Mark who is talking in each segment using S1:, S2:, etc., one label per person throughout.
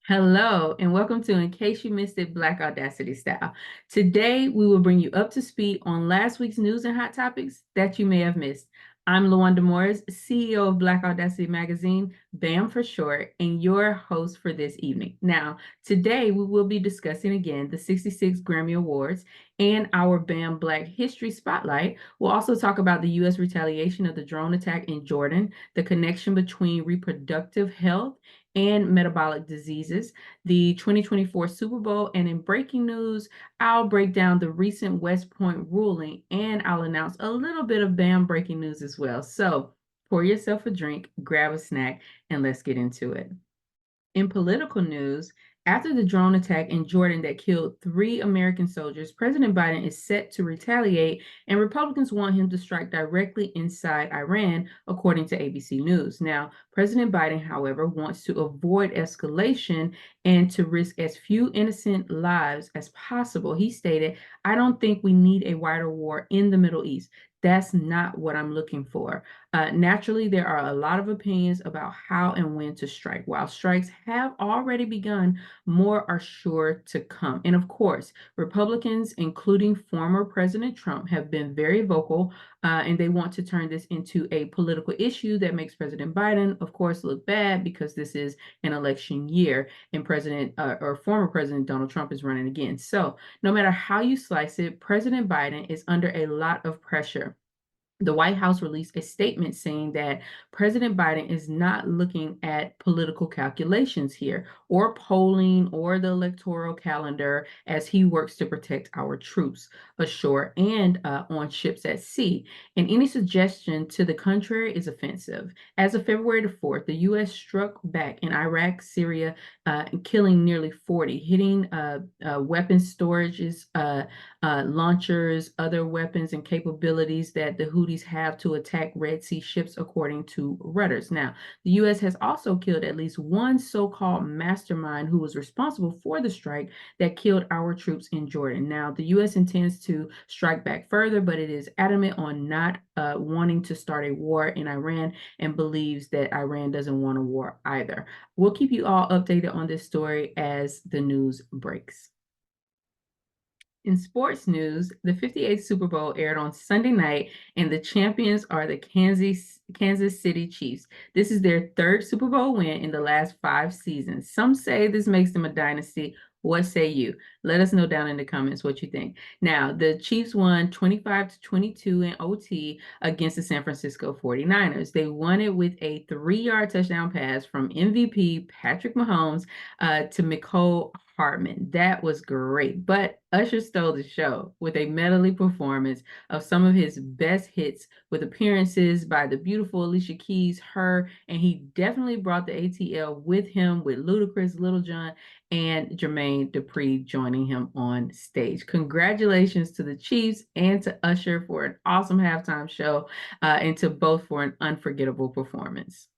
S1: Hello, and welcome to In Case You Missed It, Black Audacity Style. Today, we will bring you up to speed on last week's news and hot topics that you may have missed. I'm LaWanda Morris, CEO of Black Audacity Magazine, BAM for short, and your host for this evening. Now, today we will be discussing again the 66 Grammy Awards and our BAM Black History Spotlight. We'll also talk about the U.S. retaliation of the drone attack in Jordan, the connection between reproductive health and metabolic diseases, the 2024 Super Bowl, and in breaking news, I'll break down the recent West Point ruling and I'll announce a little bit of BAM breaking news as well. So pour yourself a drink, grab a snack, and let's get into it. In political news, after the drone attack in Jordan that killed 3 American soldiers, President Biden is set to retaliate, and Republicans want him to strike directly inside Iran, according to ABC News. Now, President Biden, however, wants to avoid escalation and to risk as few innocent lives as possible. He stated, "I don't think we need a wider war in the Middle East. That's not what I'm looking for." Naturally, there are a lot of opinions about how and when to strike. While strikes have already begun, more are sure to come. And of course, Republicans, including former President Trump, have been very vocal, and they want to turn this into a political issue that makes President Biden, of course, look bad because this is an election year and President or former President Donald Trump is running again. So, no matter how you slice it, President Biden is under a lot of pressure. The White House released a statement saying that President Biden is not looking at political calculations here or polling or the electoral calendar as he works to protect our troops ashore and on ships at sea. And any suggestion to the contrary is offensive. As of February the 4th, the U.S. struck back in Iraq, Syria, killing nearly 40, hitting weapons storages, launchers, other weapons and capabilities that the Houthis have to attack Red Sea ships, according to Reuters. Now, the U.S. has also killed at least one so-called mastermind who was responsible for the strike that killed our troops in Jordan. Now, the U.S. intends to strike back further, but it is adamant on not wanting to start a war in Iran and believes that Iran doesn't want a war either. We'll keep you all updated on this story as the news breaks. In sports news, the 58th Super Bowl aired on Sunday night, and the champions are the Kansas City Chiefs. This is their third Super Bowl win in the last 5 seasons. Some say this makes them a dynasty. What say you? Let us know down in the comments what you think. Now, the Chiefs won 25-22 in OT against the San Francisco 49ers. They won it with a 3-yard touchdown pass from MVP Patrick Mahomes to Mecole Hardman. That was great. But Usher stole the show with a medley performance of some of his best hits with appearances by the beautiful Alicia Keys, her, and he definitely brought the ATL with him with Ludacris, Lil Jon, and Jermaine Dupri joining him on stage. Congratulations to the Chiefs and to Usher for an awesome halftime show and to both for an unforgettable performance.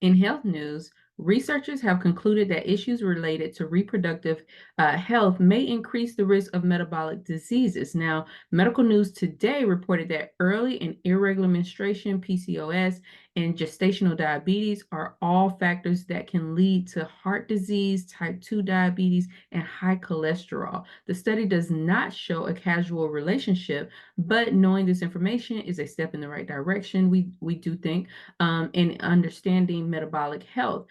S1: In health news, researchers have concluded that issues related to reproductive health may increase the risk of metabolic diseases. Now, Medical News Today reported that early and irregular menstruation, PCOS, and gestational diabetes are all factors that can lead to heart disease, type 2 diabetes, and high cholesterol. The study does not show a causal relationship, but knowing this information is a step in the right direction, we do think, in understanding metabolic health.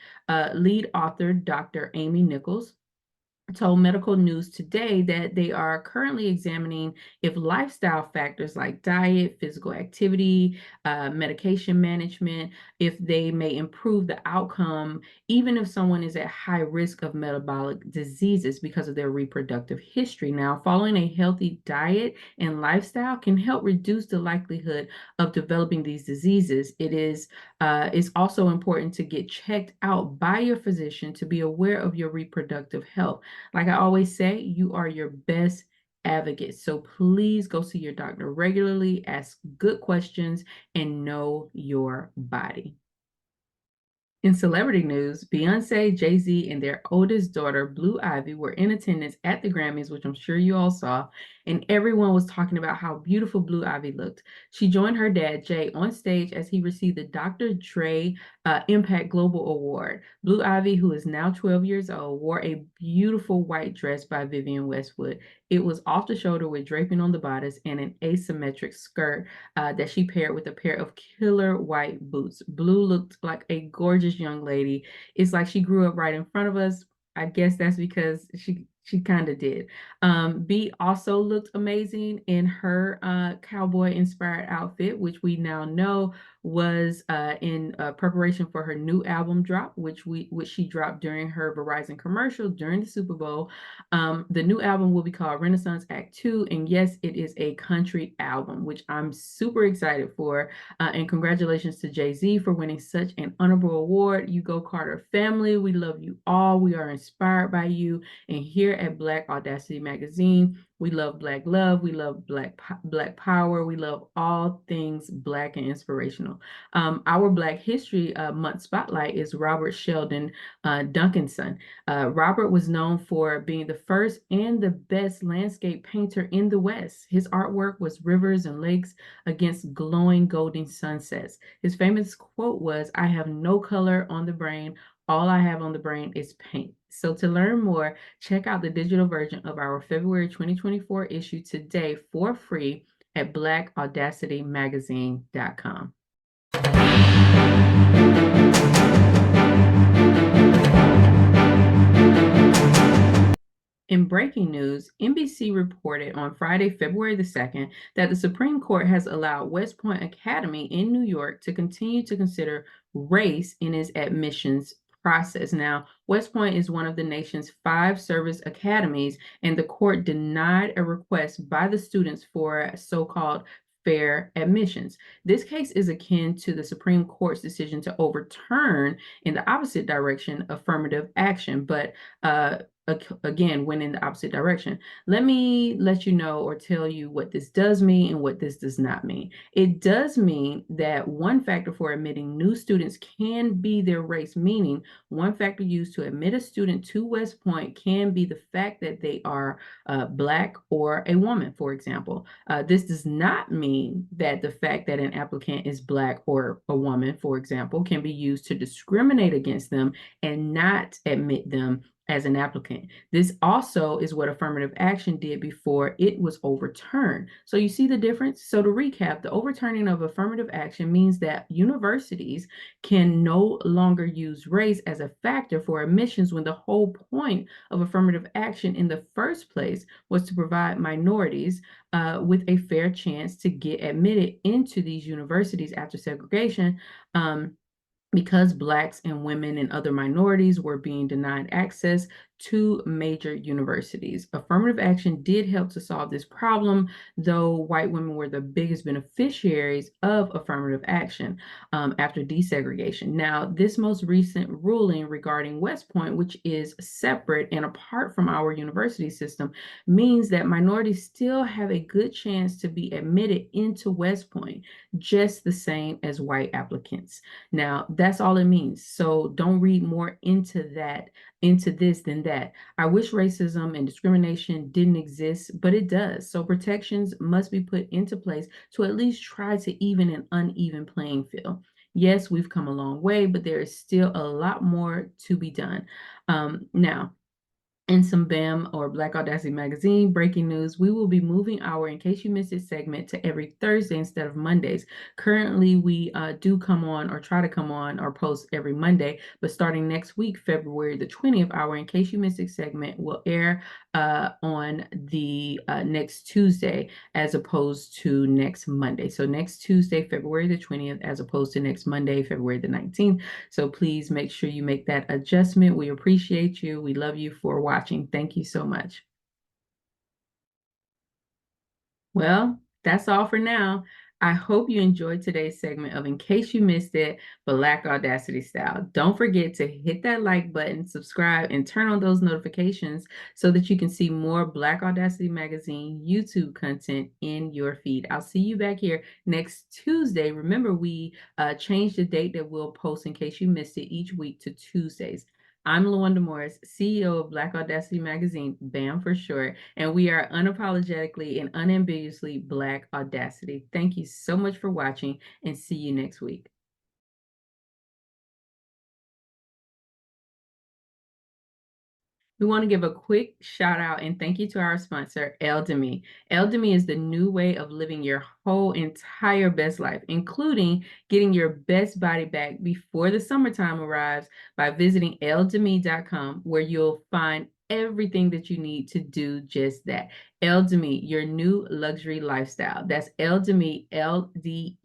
S1: Lead author Dr. Amy Nichols told Medical News Today that they are currently examining if lifestyle factors like diet, physical activity, medication management, if they may improve the outcome, even if someone is at high risk of metabolic diseases because of their reproductive history. Now, following a healthy diet and lifestyle can help reduce the likelihood of developing these diseases. It's also important to get checked out by your physician to be aware of your reproductive health. Like I always say, you are your best advocate. So please go see your doctor regularly, ask good questions, and know your body. In celebrity news, Beyonce, Jay-Z, and their oldest daughter, Blue Ivy, were in attendance at the Grammys, which I'm sure you all saw, and everyone was talking about how beautiful Blue Ivy looked. She joined her dad, Jay, on stage as he received the Dr. Dre Impact Global Award. Blue Ivy, who is now 12 years old, wore a beautiful white dress by Vivienne Westwood. It was off the shoulder with draping on the bodice and an asymmetric skirt that she paired with a pair of killer white boots. Blue looked like a gorgeous young lady. It's like she grew up right in front of us. I guess that's because she kind of did. B also looked amazing in her cowboy inspired outfit, which we now know was in preparation for her new album drop, which she dropped during her Verizon commercial during the Super Bowl. The new album will be called Renaissance Act 2, and yes, it is a country album, which I'm super excited for. And congratulations to Jay-Z for winning such an honorable award. You go Carter family. We love you all. We are inspired by you. And here at Black Audacity Magazine, we love Black love. We love Black power. We love all things Black and inspirational. Our Black History Month spotlight is Robert Sheldon Duncanson. Robert was known for being the first and the best landscape painter in the West. His artwork was rivers and lakes against glowing golden sunsets. His famous quote was, "I have no color on the brain. All I have on the brain is paint." So to learn more, check out the digital version of our February 2024 issue today for free at blackaudacitymagazine.com. In breaking news, NBC reported on Friday, February the 2nd, that the Supreme Court has allowed West Point Academy in New York to continue to consider race in its admissions process. Now, West Point is one of the nation's 5 service academies, and the court denied a request by the students for so-called fair admissions. This case is akin to the Supreme Court's decision to overturn, in the opposite direction, affirmative action, but again went in the opposite direction. Let me let you know or tell you what this does mean and what this does not mean. It does mean that one factor for admitting new students can be their race, meaning one factor used to admit a student to West Point can be the fact that they are Black or a woman, for example. This does not mean that the fact that an applicant is Black or a woman, for example, can be used to discriminate against them and not admit them as an applicant. This also is what affirmative action did before it was overturned. So you see the difference? So to recap, the overturning of affirmative action means that universities can no longer use race as a factor for admissions when the whole point of affirmative action in the first place was to provide minorities with a fair chance to get admitted into these universities after segregation. Because Blacks and women and other minorities were being denied access to major universities. Affirmative action did help to solve this problem, though white women were the biggest beneficiaries of affirmative action after desegregation. Now, this most recent ruling regarding West Point, which is separate and apart from our university system, means that minorities still have a good chance to be admitted into West Point, just the same as white applicants. Now, that's all it means. So don't read more into this than that. I wish racism and discrimination didn't exist, but it does. So protections must be put into place to at least try to even an uneven playing field. Yes, we've come a long way, but there is still a lot more to be done. Now, in some BAM or Black Audacity Magazine breaking news, we will be moving our In Case You Missed It segment to every Thursday instead of Mondays. Currently, we do come on or try to come on or post every Monday, but starting next week, February the 20th, our In Case You Missed It segment will air on the next Tuesday as opposed to next Monday. So next Tuesday, February the 20th, as opposed to next Monday, February the 19th. So please make sure you make that adjustment. We appreciate you. We love you for watching. Thank you so much. Well, that's all for now. I hope you enjoyed today's segment of In Case You Missed It, Black Audacity Style. Don't forget to hit that like button, subscribe, and turn on those notifications so that you can see more Black Audacity Magazine YouTube content in your feed. I'll see you back here next Tuesday. Remember, we changed the date that we'll post In Case You Missed It each week to Tuesdays. I'm LaWanda Morris, CEO of Black Audacity Magazine, BAM for short, and we are unapologetically and unambiguously Black Audacity. Thank you so much for watching, and see you next week. We want to give a quick shout out and thank you to our sponsor, Eldemi. Eldemi is the new way of living your whole entire best life, including getting your best body back before the summertime arrives by visiting eldemi.com, where you'll find everything that you need to do just that. Eldemi, your new luxury lifestyle. That's Eldemi, Ldeme.com.